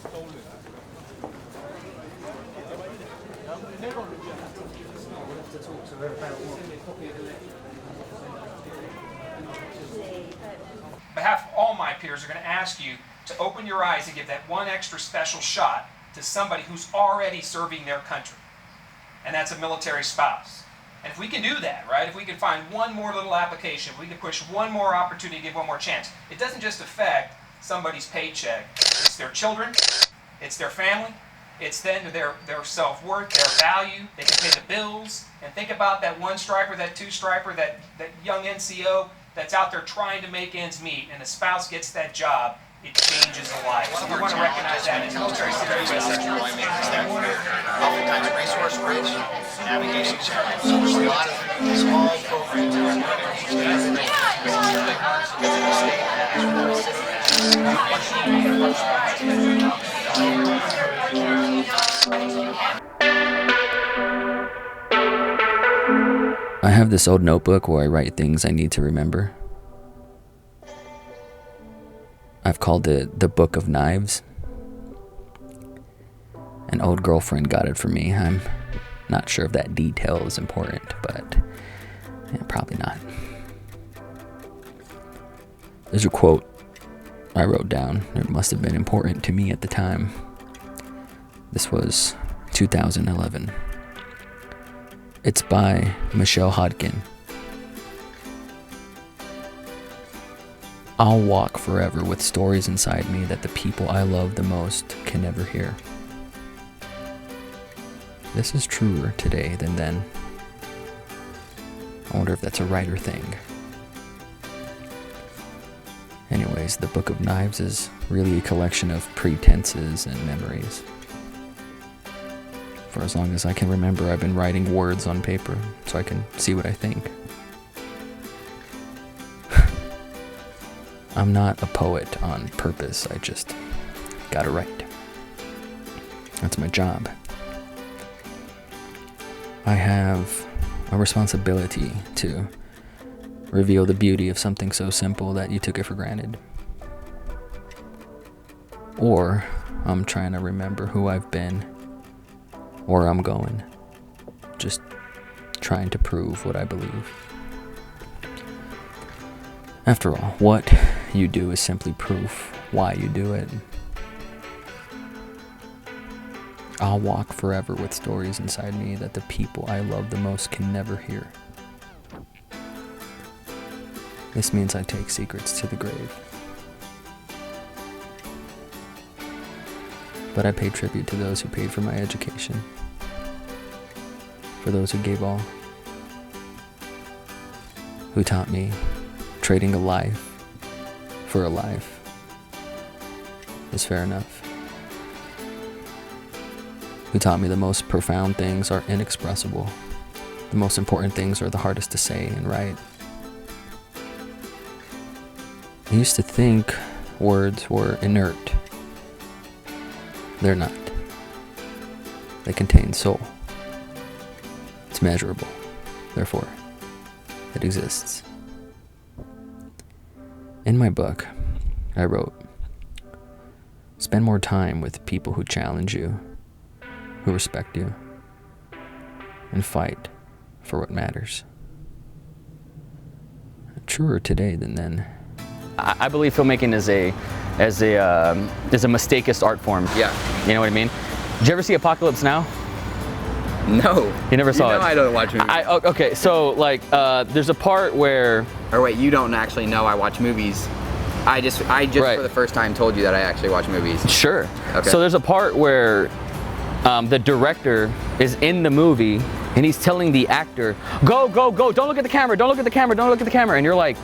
On behalf of all my peers, are going to ask you to open your eyes and give that one extra special shot to somebody who's already serving their country. And that's a military spouse. And if we can do that, right, if we can find one more little application, if we can push one more opportunity, give one more chance, it doesn't just affect somebody's paycheck. It's their children, it's their family, it's then their self-worth, their value, they can pay the bills. And think about that one striper, that two striper, that young NCO that's out there trying to make ends meet, and a spouse gets that job, it changes a life. So we want to recognize that in military situations. Oftentimes resource rich, navigation challenge. So there's a lot of small programs that are I have this old notebook where I write things I need to remember. I've called it the Book of Knives. An old girlfriend got it for me. I'm not sure if that detail is important, but yeah, probably not. There's a quote I wrote down. It must have been important to me at the time. This was 2011. It's by Michelle Hodkin. I'll walk forever with stories inside me that the people I love the most can never hear. This is truer today than then. I wonder if that's a writer thing. Anyways, the Book of Knives is really a collection of pretenses and memories. For as long as I can remember, I've been writing words on paper so I can see what I think. I'm not a poet on purpose, I just gotta write. That's my job. I have a responsibility to reveal the beauty of something so simple that you took it for granted. Or I'm trying to remember who I've been, where I'm going, just trying to prove what I believe. After all, what you do is simply proof why you do it. I'll walk forever with stories inside me that the people I love the most can never hear. This means I take secrets to the grave. But I pay tribute to those who paid for my education, for those who gave all, who taught me trading a life for a life is fair enough, who taught me the most profound things are inexpressible, the most important things are the hardest to say and write. I used to think words were inert. They're not. They contain soul. It's measurable. Therefore, it exists. In my book, I wrote, spend more time with people who challenge you, who respect you, and fight for what matters. Truer today than then. I believe filmmaking is a mistakist art form. Yeah. You know what I mean? Did you ever see Apocalypse Now? No. You never saw it? I don't watch movies. Okay, so like, there's a part where... Or wait, you don't actually know I watch movies. I just right. For the first time told you that I actually watch movies. Sure. Okay. So there's a part where the director is in the movie and he's telling the actor, go, go, go, don't look at the camera, don't look at the camera, don't look at the camera. And you're like,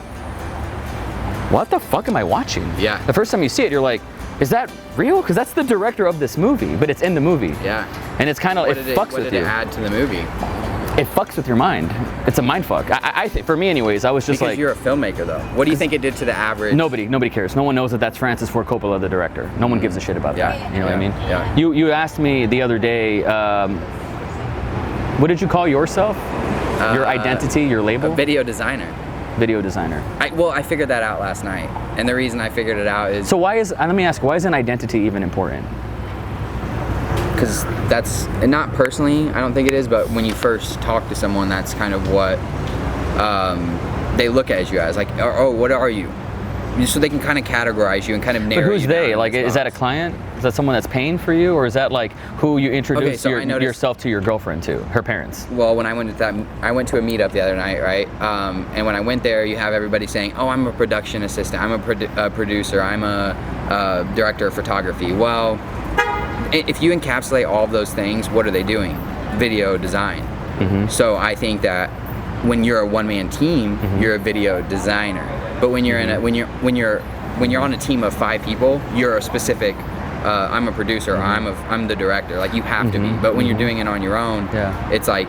what the fuck am I watching? Yeah. The first time you see it, you're like, is that real? Because that's the director of this movie, but it's in the movie. Yeah. And it's kind of, it fucks with you. What did it add to the movie? It fucks with your mind. It's a mind fuck. I think, for me anyways, I was just because like... you're a filmmaker though. What do you think it did to the average? Nobody cares. No one knows that that's Francis Ford Coppola, the director. No one gives a shit about that. You know what I mean? Yeah. You asked me the other day, what did you call yourself? Your identity, your label? A video designer. Video designer. Well, I figured that out last night. And the reason I figured it out is... So why is, let me ask, why is an identity even important? because that's, not personally, I don't think it is, but when you first talk to someone, that's kind of what they look at you as, like, oh, what are you? So they can kind of categorize you and kind of narrow But who's you they? down Like, in is that a client? Is that someone that's paying for you, or is that like who you introduce yourself to your girlfriend to, her parents? Well, when I went to I went to a meetup the other night, right? And when I went there, you have everybody saying, "Oh, I'm a production assistant. I'm a producer. I'm a director of photography." Well, if you encapsulate all of those things, what are they doing? Video design. So I think that when you're a one-man team, you're a video designer. But when you're in a, when you're on a team of 5 people, you're a specific. I'm a producer. I'm the director. Like, you have to be. But when you're doing it on your own, it's like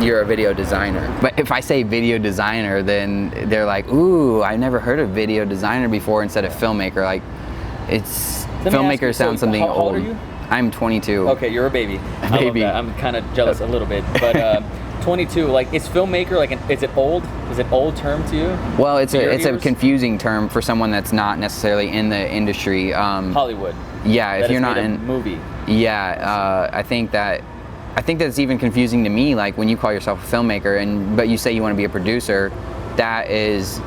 you're a video designer. But if I say video designer, then they're like, "Ooh, I've never heard of video designer before," instead of filmmaker. Like, it's filmmaker sounds something old. How old are you? I'm 22. Okay, you're a baby. A baby. I love that. I'm kind of jealous a little bit, but 22. Like, is filmmaker like? Is it old? Is it old term to you? Well, it's a confusing term for someone that's not necessarily in the industry. Hollywood. Yeah, if you're not in movie. Yeah, I think that's even confusing to me. Like, when you call yourself a filmmaker but you say you want to be a producer, that is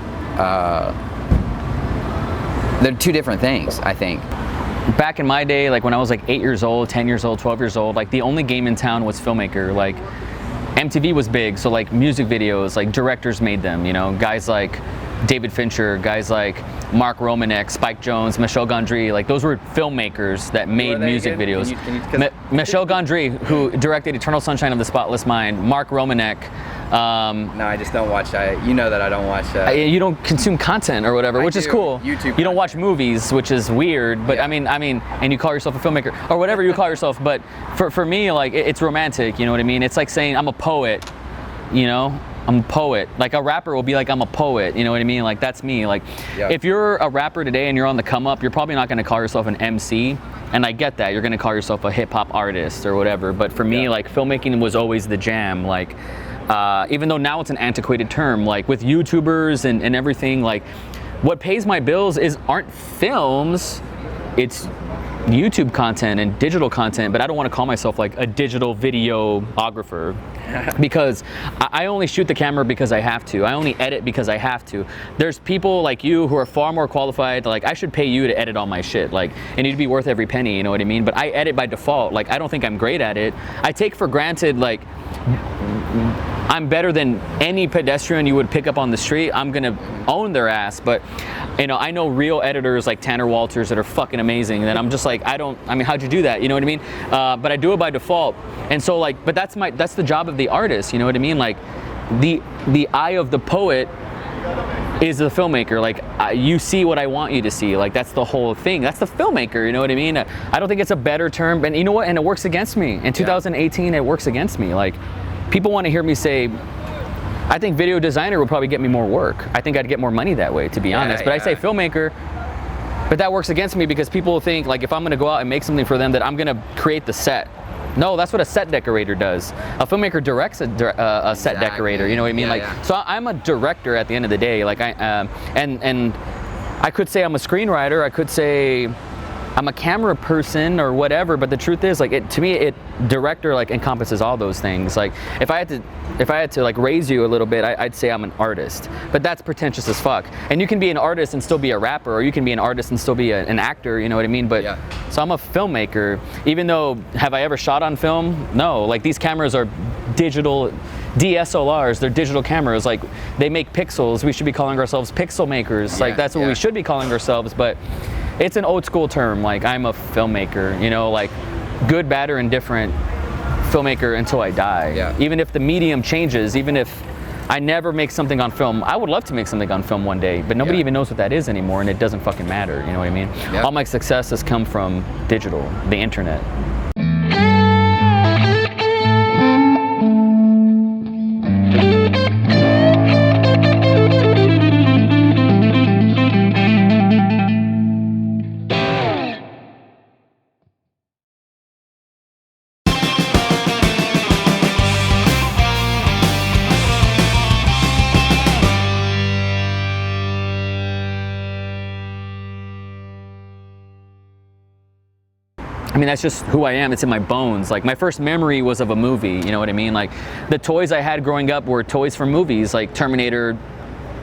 they're two different things, I think. Back in my day, like when I was like 8 years old, 10 years old, 12 years old, like the only game in town was filmmaker. Like, MTV was big, so like music videos, like directors made them, you know, guys like David Fincher, guys like Mark Romanek, Spike Jonze, Michel Gondry, like those were filmmakers that made music videos. Michel Gondry, who directed Eternal Sunshine of the Spotless Mind, Mark Romanek. No, I just don't watch that. You know that I don't watch that. You don't consume content or whatever, which is cool. YouTube. You don't watch movies, which is weird, but I mean, and you call yourself a filmmaker or whatever you call yourself, but for me, like, it's romantic, you know what I mean? It's like saying I'm a poet, you know? I'm a poet. Like, a rapper will be like, I'm a poet, you know what I mean? Like, that's me. Like, if you're a rapper today and you're on the come up, you're probably not gonna call yourself an MC, and I get that. You're gonna call yourself a hip hop artist or whatever, but for me, like, filmmaking was always the jam. Like, even though now it's an antiquated term, like with YouTubers and everything, like, what pays my bills aren't films, it's YouTube content and digital content, but I don't want to call myself like a digital videographer because I only shoot the camera because I have to. I only edit because I have to. There's people like you who are far more qualified. Like, I should pay you to edit all my shit. Like, it needs to be worth every penny, you know what I mean? But I edit by default. Like, I don't think I'm great at it. I take for granted, like, I'm better than any pedestrian you would pick up on the street. I'm gonna own their ass, but you know, I know real editors like Tanner Walters that are fucking amazing, and I'm just like, I mean, how'd you do that? You know what I mean? But I do it by default. And so, like, but that's the job of the artist, you know what I mean? Like, the eye of the poet is the filmmaker. Like, you see what I want you to see. Like, that's the whole thing. That's the filmmaker, you know what I mean? I don't think it's a better term, and you know what? And it works against me. In 2018, it works against me. Like, people want to hear me say, I think video designer would probably get me more work. I think I'd get more money that way, to be honest. But I say filmmaker, but that works against me because people think, like, if I'm gonna go out and make something for them, that I'm gonna create the set. No, that's what a set decorator does. A filmmaker directs a set decorator, you know what I mean? So I'm a director at the end of the day. Like, and I could say I'm a screenwriter, I could say I'm a camera person or whatever, but the truth is, like, to me, director, like, encompasses all those things. Like, if I had to like raise you a little bit, I'd say I'm an artist, but that's pretentious as fuck. And you can be an artist and still be a rapper, or you can be an artist and still be an actor, you know what I mean? But so I'm a filmmaker, even though, have I ever shot on film? No. Like, these cameras are digital DSLRs, they're digital cameras. Like, they make pixels. We should be calling ourselves pixel makers. Like, that's what we should be calling ourselves, but it's an old school term. Like, I'm a filmmaker, you know, like, good, bad, or indifferent, filmmaker until I die. Even if the medium changes, even if I never make something on film. I would love to make something on film one day, but nobody even knows what that is anymore, and it doesn't fucking matter, you know what I mean? All my success has come from digital, the internet. I mean, that's just who I am. It's in my bones. Like, my first memory was of a movie, you know what I mean? Like, the toys I had growing up were toys from movies, like Terminator,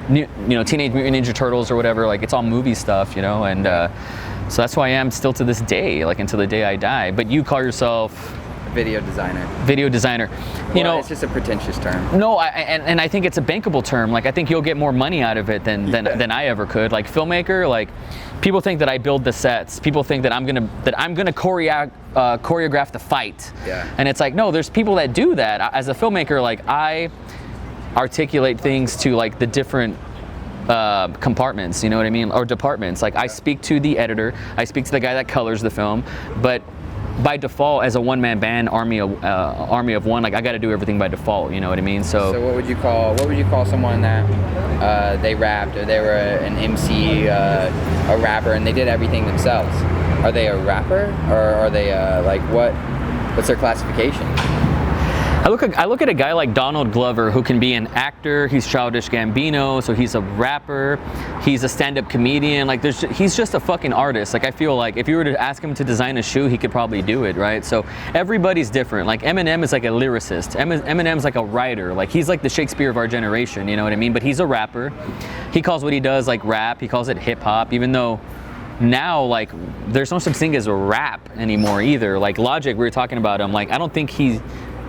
you know, Teenage Mutant Ninja Turtles or whatever. Like, it's all movie stuff, you know? And so that's who I am still to this day, like, until the day I die. But you call yourself... Video designer. Video designer. You know, it's just a pretentious term. No, and I think it's a bankable term. Like, I think you'll get more money out of it than I ever could. Like, filmmaker, like, people think that I build the sets. People think that I'm gonna choreograph the fight. Yeah. And it's like, no, there's people that do that. As a filmmaker, like, I articulate things to, like, the different compartments, you know what I mean, or departments. Like, I speak to the editor, I speak to the guy that colors the film, but by default, as a one-man band, army of one, like, I got to do everything by default. You know what I mean? So what would you call someone that they rapped, or they were an MC, a rapper, and they did everything themselves? Are they a rapper, or are they like what's their classification? I look at a guy like Donald Glover, who can be an actor. He's Childish Gambino, so he's a rapper. He's a stand-up comedian. Like, he's just a fucking artist. Like, I feel like if you were to ask him to design a shoe, he could probably do it, right? So everybody's different. Like, Eminem is like a lyricist. Eminem's like a writer. Like, he's like the Shakespeare of our generation. You know what I mean? But he's a rapper. He calls what he does like rap. He calls it hip hop, even though now, like, there's no such thing as a rap anymore either. Like, Logic, we were talking about him. Like, I don't think he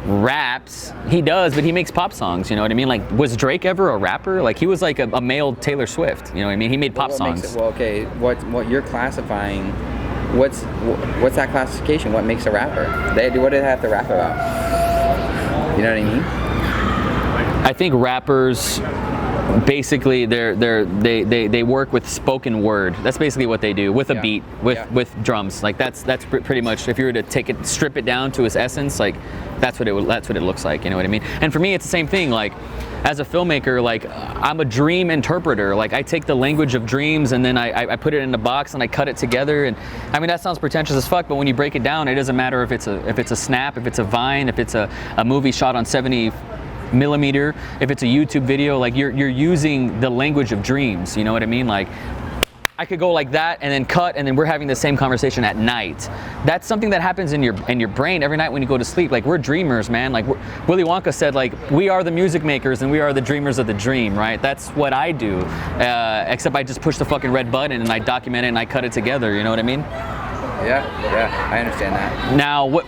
raps. He does, but he makes pop songs, you know what I mean? Like, was Drake ever a rapper? Like, he was like a male Taylor Swift, you know what I mean? He made pop songs. Well, okay, what you're classifying, what's that classification? What makes a rapper? What do they have to rap about? You know what I mean? I think rappers, basically, they work with spoken word. That's basically what they do, with a beat, with drums. Like, that's pretty much, if you were to strip it down to its essence, like, that's what it looks like. You know what I mean? And for me, it's the same thing. Like, as a filmmaker, like, I'm a dream interpreter. Like, I take the language of dreams and then I put it in a box and I cut it together. And I mean, that sounds pretentious as fuck, but when you break it down, it doesn't matter if it's a snap, if it's a vine, if it's a movie shot on 70mm, if it's a YouTube video. Like, you're using the language of dreams, you know what I mean? Like, I could go like that and then cut, and then we're having the same conversation at night. That's something that happens in your brain every night when you go to sleep. Like, we're dreamers, man. Like, Willy Wonka said, like, we are the music makers and we are the dreamers of the dream, right? That's what I do, except I just push the fucking red button and I document it and I cut it together, you know what I mean? Yeah, I understand that. Now,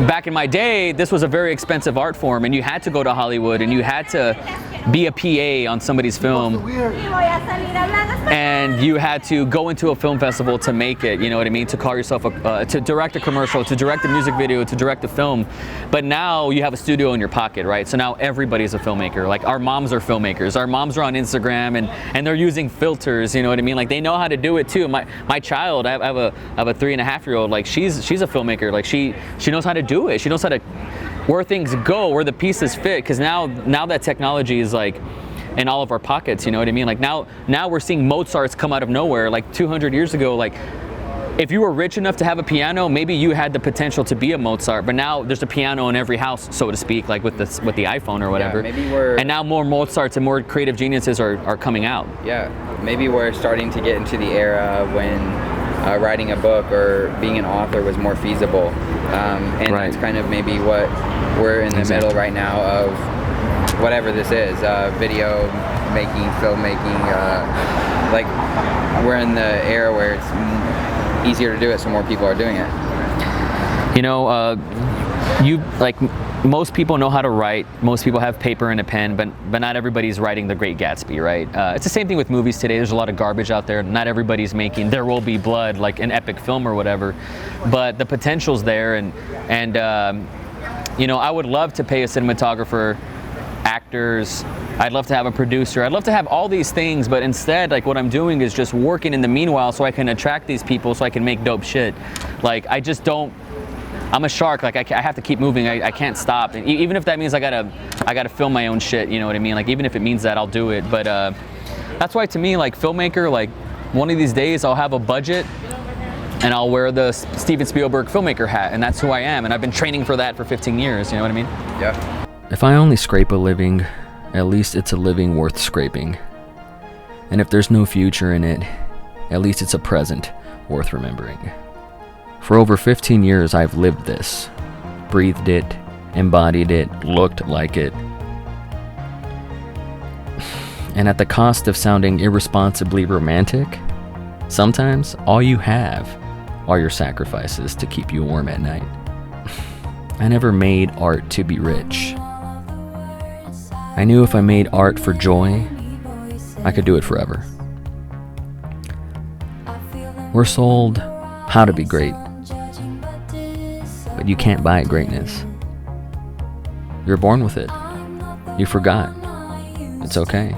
back in my day, this was a very expensive art form, and you had to go to Hollywood and you had to be a PA on somebody's film, and you had to go into a film festival to make it, you know what I mean, to call yourself to direct a commercial, to direct a music video, to direct a film. But now you have a studio in your pocket, right? So now everybody's a filmmaker. Like, our moms are filmmakers. Our moms are on Instagram and they're using filters, you know what I mean? Like, they know how to do it too. My child, I have a 3.5-year-old, like, she's a filmmaker. Like, she knows how to do it. She knows how to, where things go, where the pieces fit, because now that technology is, like, in all of our pockets, you know what I mean? Like, now we're seeing Mozarts come out of nowhere. Like, 200 years ago, like, if you were rich enough to have a piano, maybe you had the potential to be a Mozart, but now there's a piano in every house, so to speak, like with the iPhone or whatever. Yeah, and now more Mozarts and more creative geniuses are coming out. Yeah, maybe we're starting to get into the era when writing a book or being an author was more feasible. And right. That's kind of maybe what we're in the middle right now of whatever this is, video making, filmmaking. Like, we're in the era where it's easier to do it, so more people are doing it. You know, most people know how to write. Most people have paper and a pen, but not everybody's writing The Great Gatsby, right? It's the same thing with movies today. There's a lot of garbage out there. Not everybody's making There Will Be Blood, like an epic film or whatever. But the potential's there, and you know, I would love to pay a cinematographer, actors. I'd love to have a producer. I'd love to have all these things, but instead, like, what I'm doing is just working in the meanwhile so I can attract these people so I can make dope shit. Like, I just don't. I'm a shark. Like, I have to keep moving. I can't stop. And even if that means I gotta film my own shit, you know what I mean? Like, even if it means that, I'll do it. But that's why, to me, like, filmmaker, like, one of these days I'll have a budget and I'll wear the Steven Spielberg filmmaker hat, and that's who I am. And I've been training for that for 15 years. You know what I mean? Yeah. If I only scrape a living, at least it's a living worth scraping. And if there's no future in it, at least it's a present worth remembering. For over 15 years, I've lived this, breathed it, embodied it, looked like it. And at the cost of sounding irresponsibly romantic, sometimes all you have are your sacrifices to keep you warm at night. I never made art to be rich. I knew if I made art for joy, I could do it forever. We're sold how to be great, but you can't buy greatness. You're born with it. You forgot. It's okay.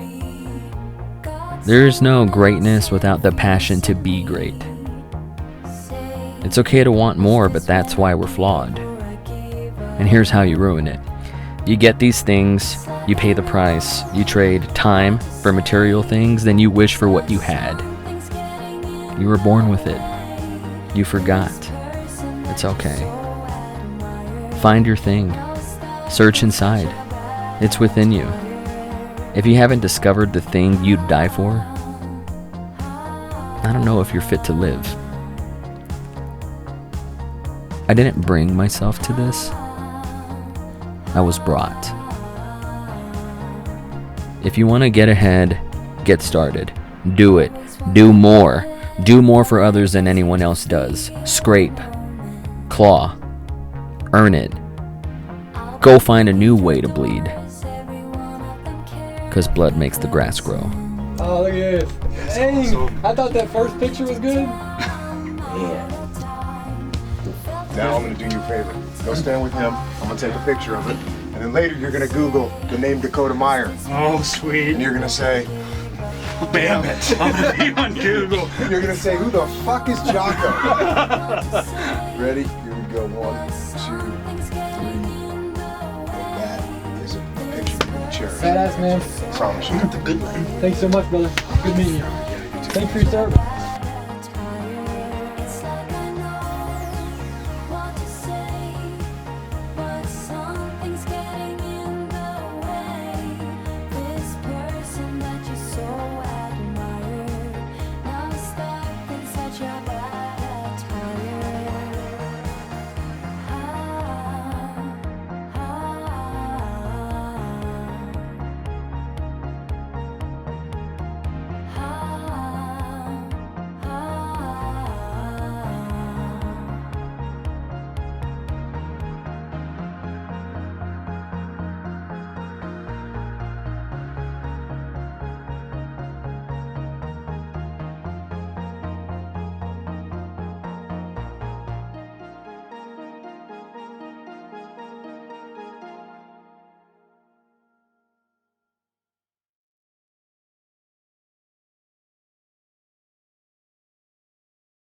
There's no greatness without the passion to be great. It's okay to want more, but that's why we're flawed. And here's how you ruin it. You get these things, you pay the price, you trade time for material things, then you wish for what you had. You were born with it. You forgot. It's okay. Find your thing. Search inside. It's within you. If you haven't discovered the thing you'd die for, I don't know if you're fit to live. I didn't bring myself to this. I was brought. If you want to get ahead, get started. Do it. Do more. Do more for others than anyone else does. Scrape. Claw. Earn it. Go find a new way to bleed. Because blood makes the grass grow. Oh, look at this. Dang, I thought that first picture was good. Now I'm gonna do you a favor. Go stand with him. I'm gonna take a picture of it. And then later you're gonna Google the name Dakota Meyer. Oh, sweet. And you're gonna say, Damn it. I'm gonna be on Google. you're gonna say, who the fuck is JOCKO? Ready? Here we go. 1, 2, 3. And that is a picture you're gonna cherish. Badass, man. Promise you. Thanks so much, brother. Good meeting you. Thanks for your service.